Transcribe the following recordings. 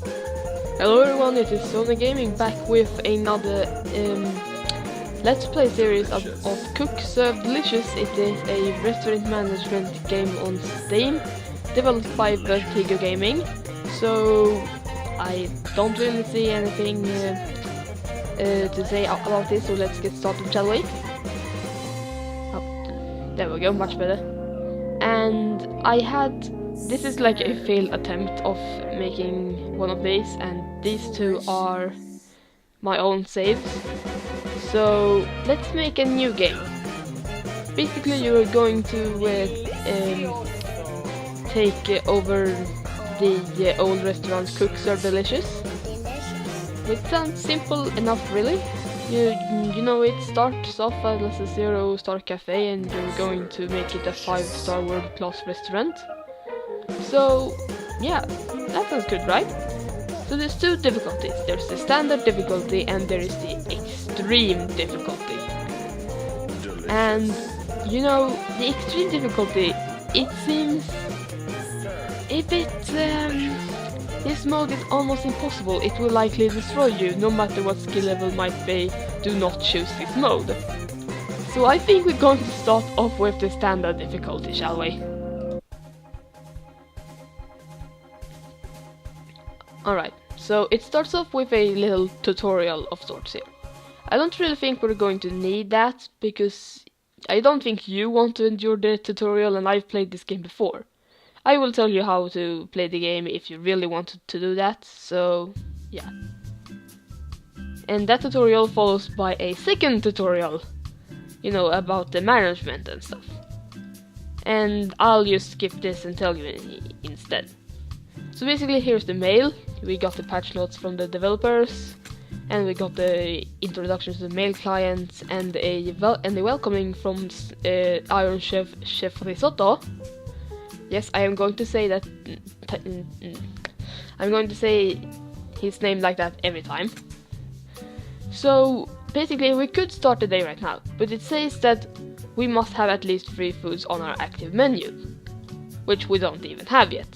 Hello everyone, it is XeonaGaming back with another Let's Play series of Cook Serve Delicious. It is a restaurant management game on Steam, developed by XeonaGaming. So I don't really see anything to say about this, so let's get started, shall we? Oh, there we go, much better. And this is like a failed attempt of making one of these, and these two are my own saves. So let's make a new game. Basically you are going to take over the old restaurant Cook Serve Delicious, which sounds simple enough really. You know, it starts off as a 0-star cafe and you're going to make it a 5-star world-class restaurant. So yeah, that sounds good, right? So there's two difficulties. There's the standard difficulty and there is the extreme difficulty. And you know, the extreme difficulty, it seems a bit this mode is almost impossible. It will likely destroy you, no matter what skill level might be. Do not choose this mode. So I think we're going to start off with the standard difficulty, shall we? Alright, so it starts off with a little tutorial of sorts here. I don't really think we're going to need that, because I don't think you want to endure the tutorial, and I've played this game before. I will tell you how to play the game if you really want to do that, so yeah. And that tutorial follows by a second tutorial, you know, about the management and stuff. And I'll just skip this and tell you instead. So basically here's the mail. We got the patch notes from the developers, and we got the introductions to the mail clients, and the welcoming from Iron Chef Risotto. Yes, I am going to say that. I'm going to say his name like that every time. So basically we could start the day right now, but it says that we must have at least 3 foods on our active menu, which we don't even have yet.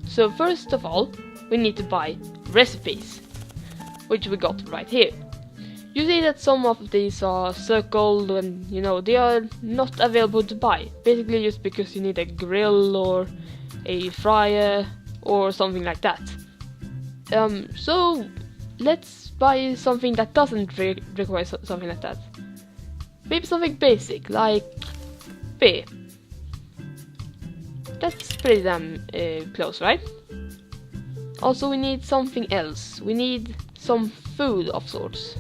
So first of all, we need to buy recipes, which we got right here. You see that some of these are circled and, you know, they are not available to buy, basically just because you need a grill or a fryer or something like that. So let's buy something that doesn't require something like that. Maybe something basic, like beer. That's pretty damn close, right? Also we need something else. We need some food of sorts.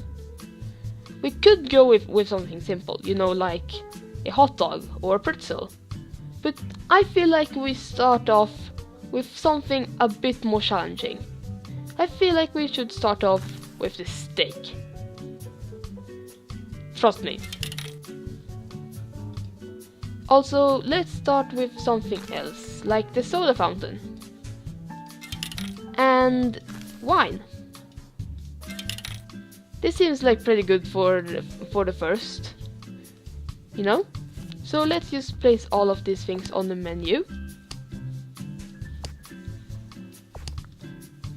We could go with something simple, you know, like a hot dog or a pretzel. But I feel like we start off with something a bit more challenging. I feel like we should start off with the steak. Trust me. Also, let's start with something else, like the soda fountain. And wine. This seems like pretty good for the first, you know? So let's just place all of these things on the menu.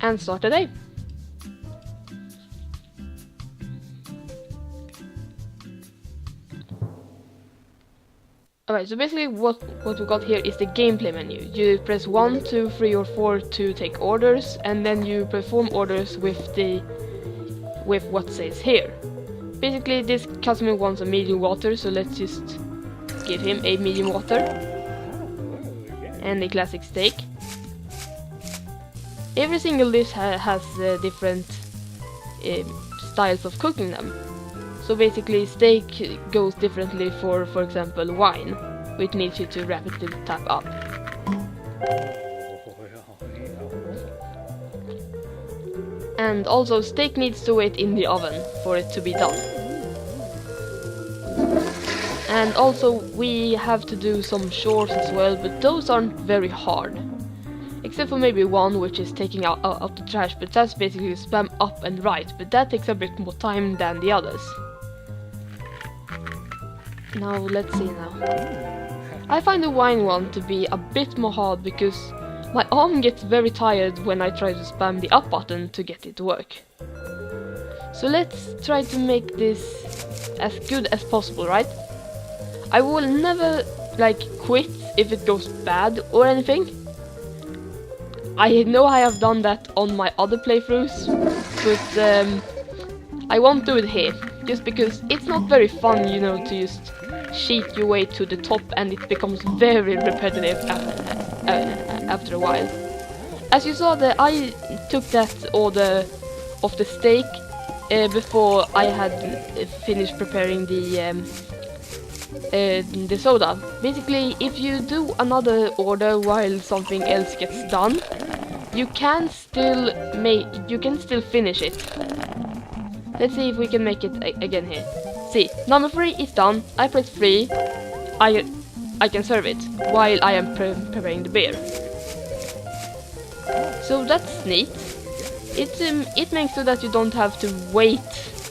And start the day. Alright, so basically what we got here is the gameplay menu. You press 1, 2, 3 or 4 to take orders, and then you perform orders with what says here. Basically this customer wants a medium water, so let's just give him a medium water. And a classic steak. Every single dish has different styles of cooking them. So basically steak goes differently for example wine, which needs you to rapidly tap up. And also steak needs to wait in the oven for it to be done. And also we have to do some chores as well, but those aren't very hard. Except for maybe one, which is taking out the trash, but that's basically spam up and right, but that takes a bit more time than the others. Now let's see now. I find the wine one to be a bit more hard because My arm gets very tired when I try to spam the up button to get it to work. So let's try to make this as good as possible, right? I will never like quit if it goes bad or anything. I know I have done that on my other playthroughs, but I won't do it here, just because it's not very fun, you know, to just cheat your way to the top, and it becomes very repetitive after a while. As you saw, I took that order of the steak before I had finished preparing the soda. Basically, if you do another order while something else gets done, you can still finish it. Let's see if we can make it again here. See, number 3 is done. I press 3. I can serve it while I am preparing the beer. So that's neat. It makes so that you don't have to wait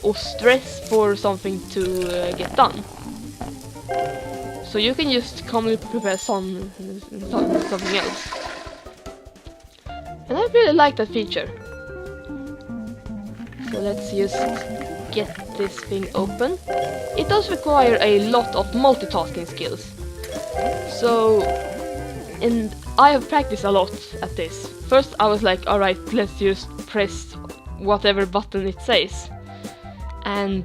or stress for something to get done. So you can just calmly prepare something else. And I really like that feature. So let's just get this thing open. It does require a lot of multitasking skills. So, and I have practiced a lot at this. First I was like, alright, let's just press whatever button it says. And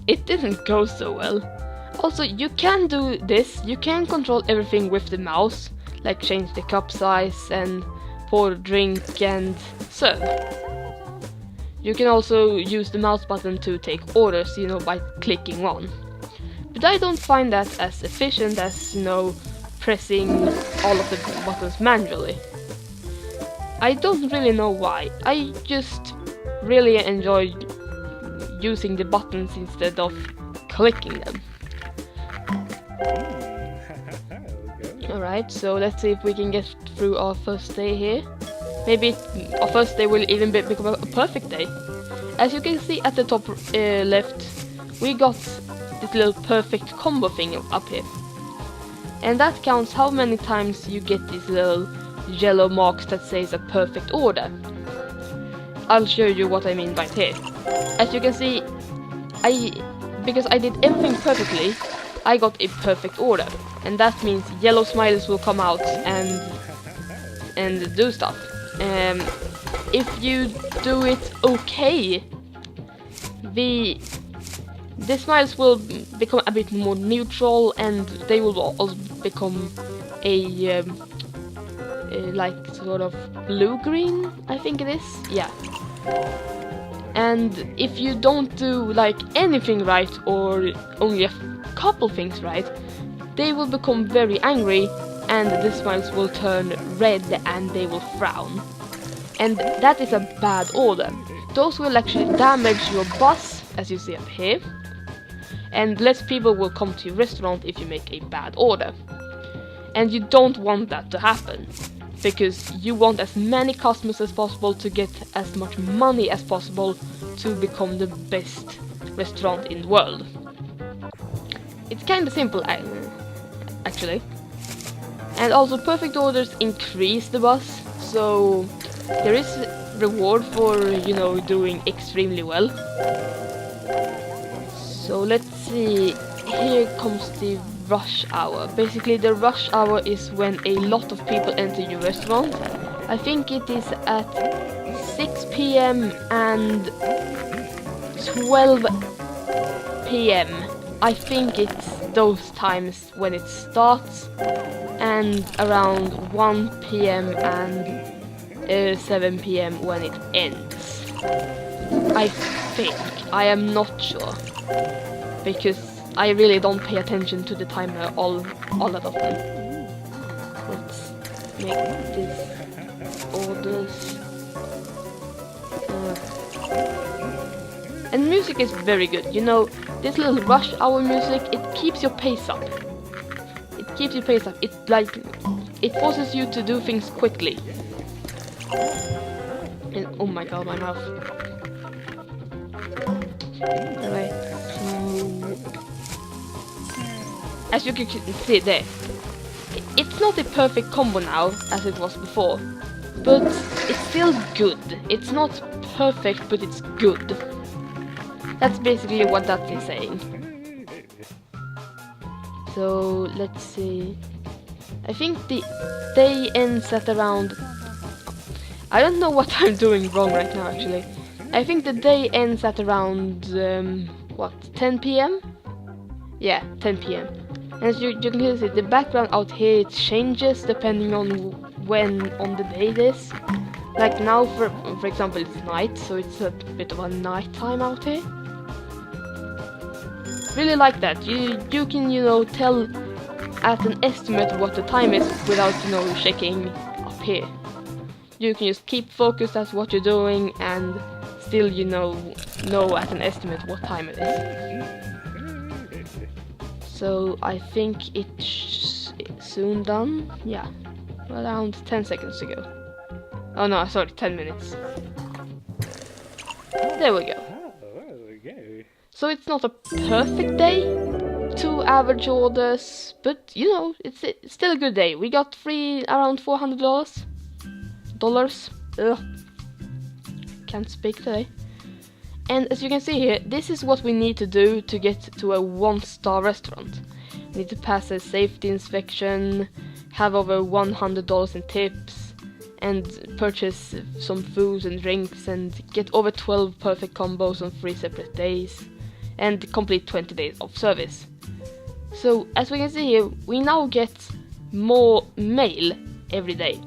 it didn't go so well. Also, you can do this, you can control everything with the mouse, like change the cup size and pour a drink and serve. You can also use the mouse button to take orders, you know, by clicking one. But I don't find that as efficient as, you know, pressing all of the buttons manually. I don't really know why. I just really enjoy using the buttons instead of clicking them. Alright, so let's see if we can get through our first day here. Maybe our first day will even become a perfect day. As you can see at the top left, we got this little perfect combo thing up here. And that counts how many times you get these little yellow marks that says a perfect order. I'll show you what I mean right here. As you can see, because I did everything perfectly, I got a perfect order. And that means yellow smiles will come out and do stuff. If you do it okay, the smiles will become a bit more neutral, and they will also become a like sort of blue-green, I think it is. Yeah. And if you don't do like anything right, or only a couple things right, they will become very angry, and the smiles will turn red and they will frown. And that is a bad order. Those will actually damage your bus, as you see up here. And less people will come to your restaurant if you make a bad order. And you don't want that to happen, because you want as many customers as possible to get as much money as possible to become the best restaurant in the world. It's kind of simple, actually. And also, perfect orders increase the buzz, so there is reward for, you know, doing extremely well. So let's see, here comes the rush hour. Basically, the rush hour is when a lot of people enter your restaurant. I think it is at 6 PM and 12 PM. I think it's those times when it starts, and around 1 PM and 7 PM when it ends. I think. I am not sure, because I really don't pay attention to the timer all that often. Let's make this orders. And music is very good. You know, this little rush hour music, it keeps your pace up. It keeps your pace up. It forces you to do things quickly. And oh my god, my mouth. Alright, so as you can see there, it's not a perfect combo now as it was before, but it's still good. It's not perfect, but it's good. That's basically what that is saying. So let's see. I think the day ends at around... I don't know what I'm doing wrong right now actually. I think the day ends at around, what, 10 PM? Yeah, 10 PM. And as you can see, the background out here, it changes depending on when on the day it is. Like now, for example, it's night, so it's a bit of a night time out here. Really like that. You can, you know, tell at an estimate what the time is without, you know, checking up here. You can just keep focused at what you're doing and still, you know at an estimate what time it is. So I think it's soon done. Yeah, around 10 seconds to go. Oh no, sorry, 10 minutes. There we go. So it's not a perfect day, 2 average orders, but you know, it's still a good day. We got around $400. Ugh. Can't speak today. And as you can see here, this is what we need to do to get to a 1-star restaurant. We need to pass a safety inspection, have over $100 in tips, and purchase some food and drinks, and get over 12 perfect combos on 3 separate days, and complete 20 days of service. So as we can see here, we now get more mail every day.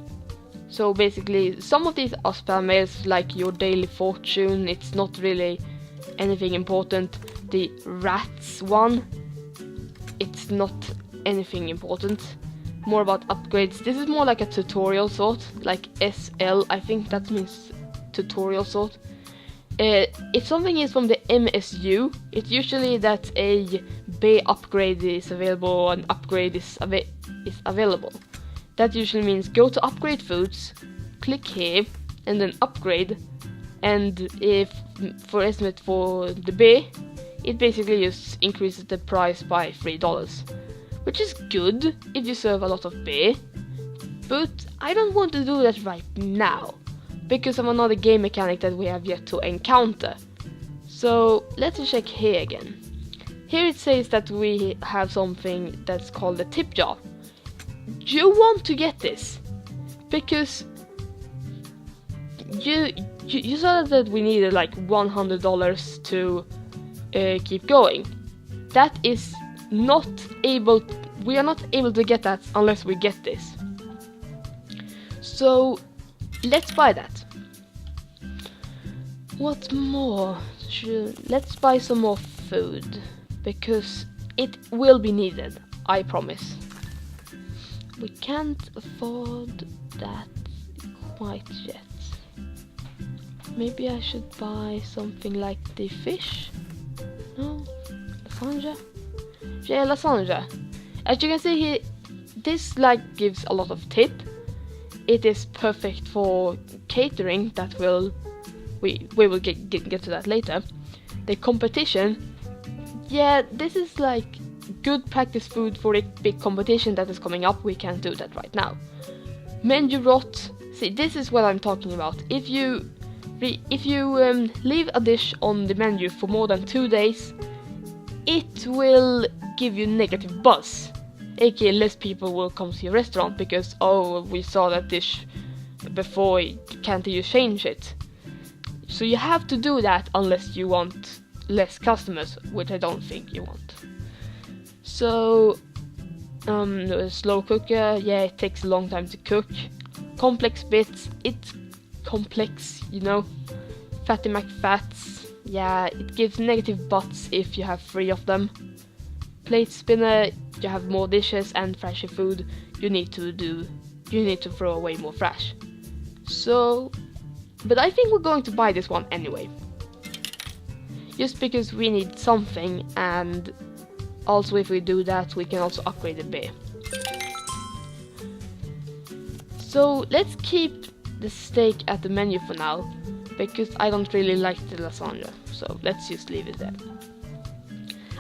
So basically, some of these are spam mails, like your daily fortune. It's not really anything important. The rats one, it's not anything important. More about upgrades. This is more like a tutorial sort, like SL. I think that means tutorial sort. If something is from the MSU, it's usually that a bay upgrade is available and upgrade is available. That usually means go to upgrade foods, click here, and then upgrade. And if for estimate for the bay, it basically just increases the price by $3, which is good if you serve a lot of bay. But I don't want to do that right now, because of another game mechanic that we have yet to encounter. So let's check here again. Here it says that we have something that's called a tip jar. You want to get this because you saw that we needed like $100 to keep going. That is not able. We are not able to get that unless we get this. So let's buy that. What more? Let's buy some more food because it will be needed. I promise. We can't afford that quite yet. Maybe I should buy something like the fish? No? Lasagna? Yeah, lasagna. As you can see here, this like gives a lot of tip. It is perfect for catering. That will we will get to that later. The competition. Yeah, this is like good practice food for a big competition that is coming up. We can't do that right now. Menu rot. See, this is what I'm talking about. If you leave a dish on the menu for more than 2 days, it will give you negative buzz. aka less people will come to your restaurant because, oh, we saw that dish before, can't you change it? So you have to do that unless you want less customers, which I don't think you want. So, slow cooker, yeah, it takes a long time to cook. Complex bits, it's complex, you know. Fatty McFats, yeah, it gives negative butts if you have 3 of them. Plate spinner, you have more dishes and fresher food. You need to throw away more trash. So, but I think we're going to buy this one anyway. Just because we need something, and also if we do that, we can also upgrade the beer. So let's keep the steak at the menu for now, because I don't really like the lasagna, so let's just leave it there.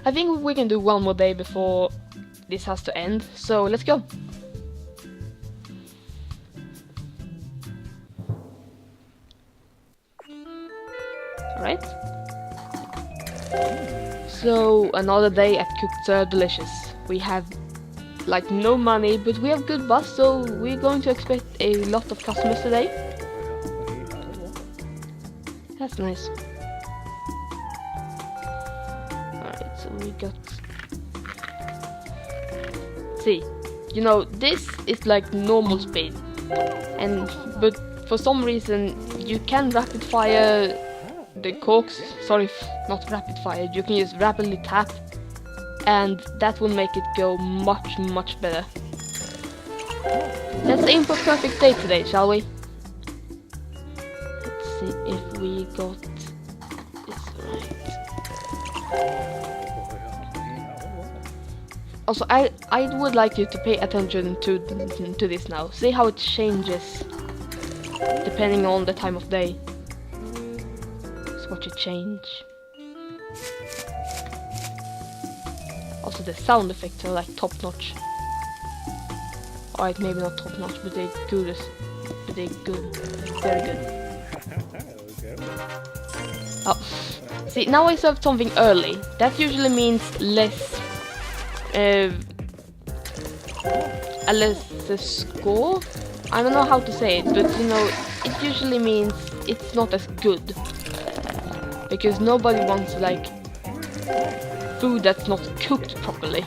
I think we can do one more day before this has to end, so let's go. Alright? So, another day at Cooked Delicious. We have like no money, but we have good buzz, so we're going to expect a lot of customers today. That's nice. Alright, so we got... See, you know, this is like normal speed. But for some reason, you can rapid fire the corks. Sorry, not rapid fire. You can just rapidly tap, and that will make it go much better. Let's aim for perfect day today, shall we? Let's see if we got this right. Also, I would like you to pay attention to this now. See how it changes depending on the time of day. Let's watch it change. Also, the sound effects are like top notch. Alright, maybe not top notch, but they're good. Very good. Oh, see, now I served something early. That usually means less score. I don't know how to say it, but you know, it usually means it's not as good, because nobody wants like food that's not cooked properly.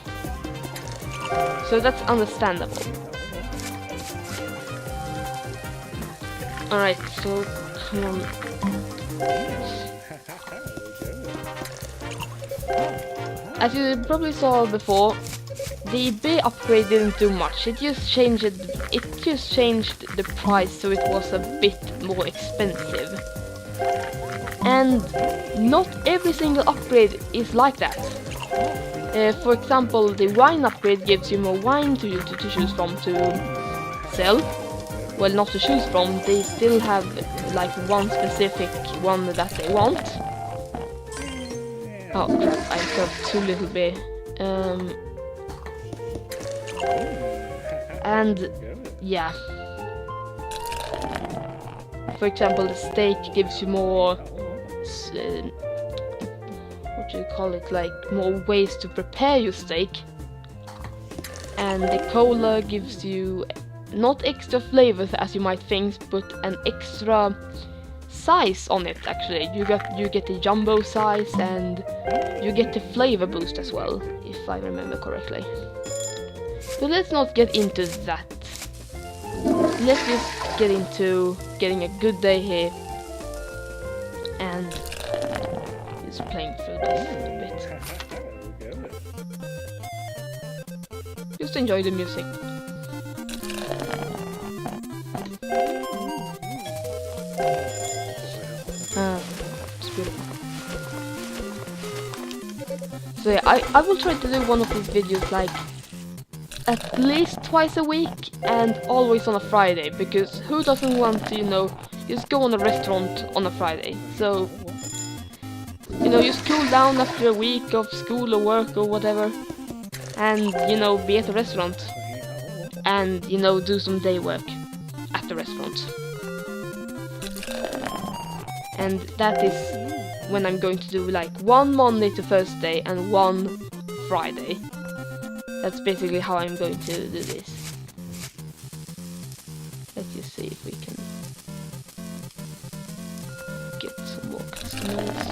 So that's understandable. Alright, so come on. As you probably saw before, the B upgrade didn't do much. It just changed the price, so it was a bit more expensive. And not every single upgrade is like that. For example, the wine upgrade gives you more wine to choose from to sell. Well, not to choose from, they still have like one specific one that they want. Oh crap, I served too little beer. And yeah. For example, the steak gives you more, what do you call it, like more ways to prepare your steak. And the cola gives you not extra flavors as you might think, but an extra size on it. Actually, you get the jumbo size, and you get the flavor boost as well, if I remember correctly. But let's not get into that. Let's just get into getting a good day here and just playing through this a bit. Just enjoy the music. It's beautiful. So yeah, I will try to do one of these videos like at least twice a week and always on a Friday, because who doesn't want to, you know, just go on a restaurant on a Friday? So, you know, just cool down after a week of school or work or whatever, and, you know, be at a restaurant and, you know, do some day work at the restaurant. And that is when I'm going to do like one Monday to Thursday and one Friday. That's basically how I'm going to do this. Let's just see if we can get some more customers.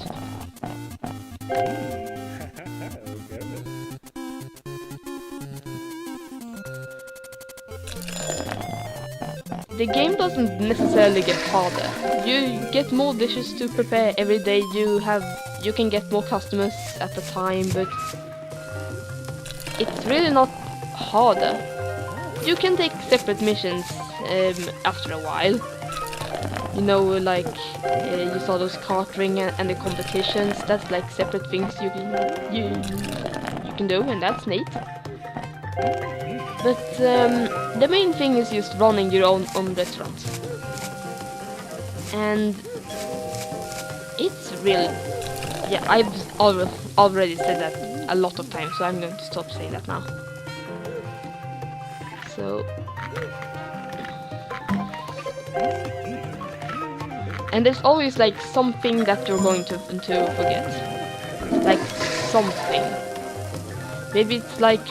The game doesn't necessarily get harder. You get more dishes to prepare every day. You can get more customers at a time, but it's really not harder. You can take separate missions after a while. You know, like you saw those cartering and the competitions. That's like separate things you can do, and that's neat. But the main thing is just running your own restaurant, and it's really, yeah, I've already said that a lot of times, so I'm going to stop saying that now. So, And there's always like something that you're going to forget. Like something. Maybe it's like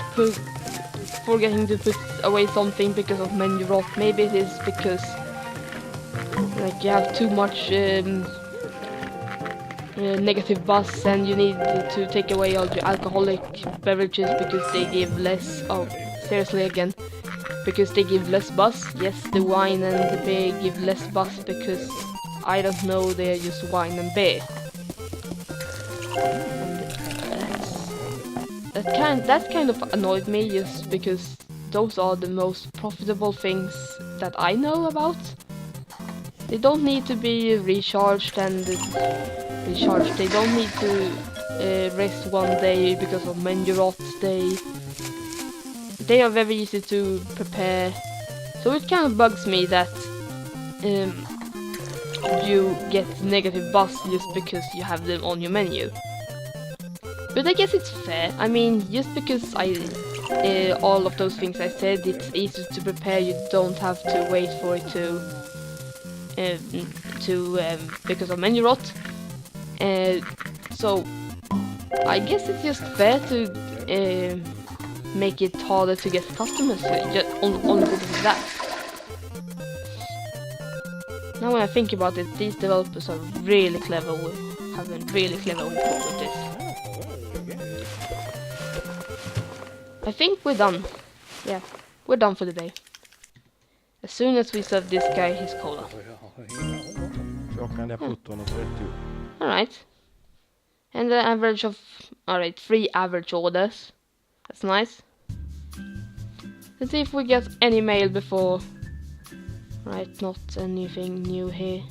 forgetting to put away something because of menu rot. Maybe it is because like you have too much negative buzz and you need to take away all your alcoholic beverages because they give less. Oh, seriously again. Because they give less buzz. Yes, the wine and the beer give less buzz because I don't know, they're just wine and beer. That kind of annoyed me just because those are the most profitable things that I know about. They don't need to be recharged and recharged. They don't need to rest one day because of menu rot. They are very easy to prepare. So it kind of bugs me that you get negative buzz just because you have them on your menu. But I guess it's fair. I mean, just because all of those things I said, it's easy to prepare. You don't have to wait for it to because of menu rot. So I guess it's just fair to make it harder to get customers. Just only because of that. Now when I think about it, these developers are really clever have been really clever with this. I think we're done. Yeah, we're done for the day. As soon as we serve this guy his cola. Alright. And an average of... Alright, 3 average orders. That's nice. Let's see if we get any mail before... Right, not anything new here.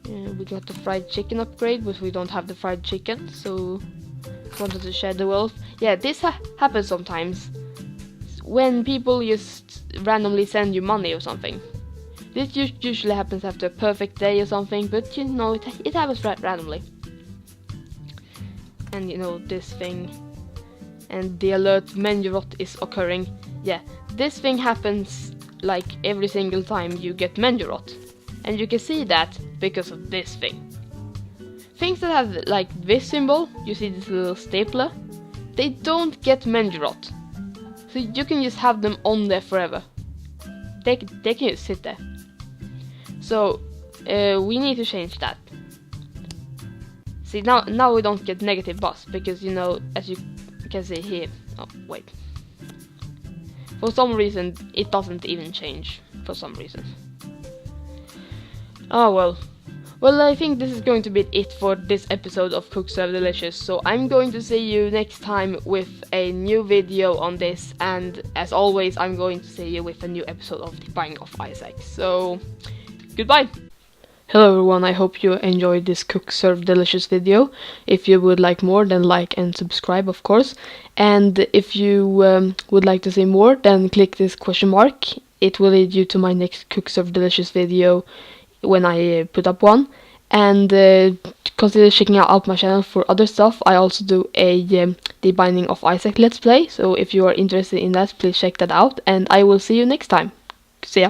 We got the fried chicken upgrade, but we don't have the fried chicken, so... Wanted to share the wealth. Yeah, this happens sometimes. When people just randomly send you money or something. This usually happens after a perfect day or something, but you know, it happens randomly. And you know, this thing. And the alert menu rot is occurring. Yeah, this thing happens like every single time you get menu rot. And you can see that because of this thing. Things that have like this symbol, you see this little stapler, they don't get menu rot. So you can just have them on there forever. They can just sit there. So we need to change that. See, now we don't get negative buzz because, you know, as you can see here. Oh wait. For some reason it doesn't even change. For some reason. Oh well. Well, I think this is going to be it for this episode of Cook Serve Delicious, so I'm going to see you next time with a new video on this, and as always, I'm going to see you with a new episode of The Binding of Isaac. So, goodbye! Hello everyone, I hope you enjoyed this Cook Serve Delicious video. If you would like more, then like and subscribe, of course. And if you would like to see more, then click this question mark. It will lead you to my next Cook Serve Delicious video when I put up one, and consider checking out my channel for other stuff. I also do a The Binding of Isaac Let's Play, so if you are interested in that, please check that out, and I will see you next time. See ya!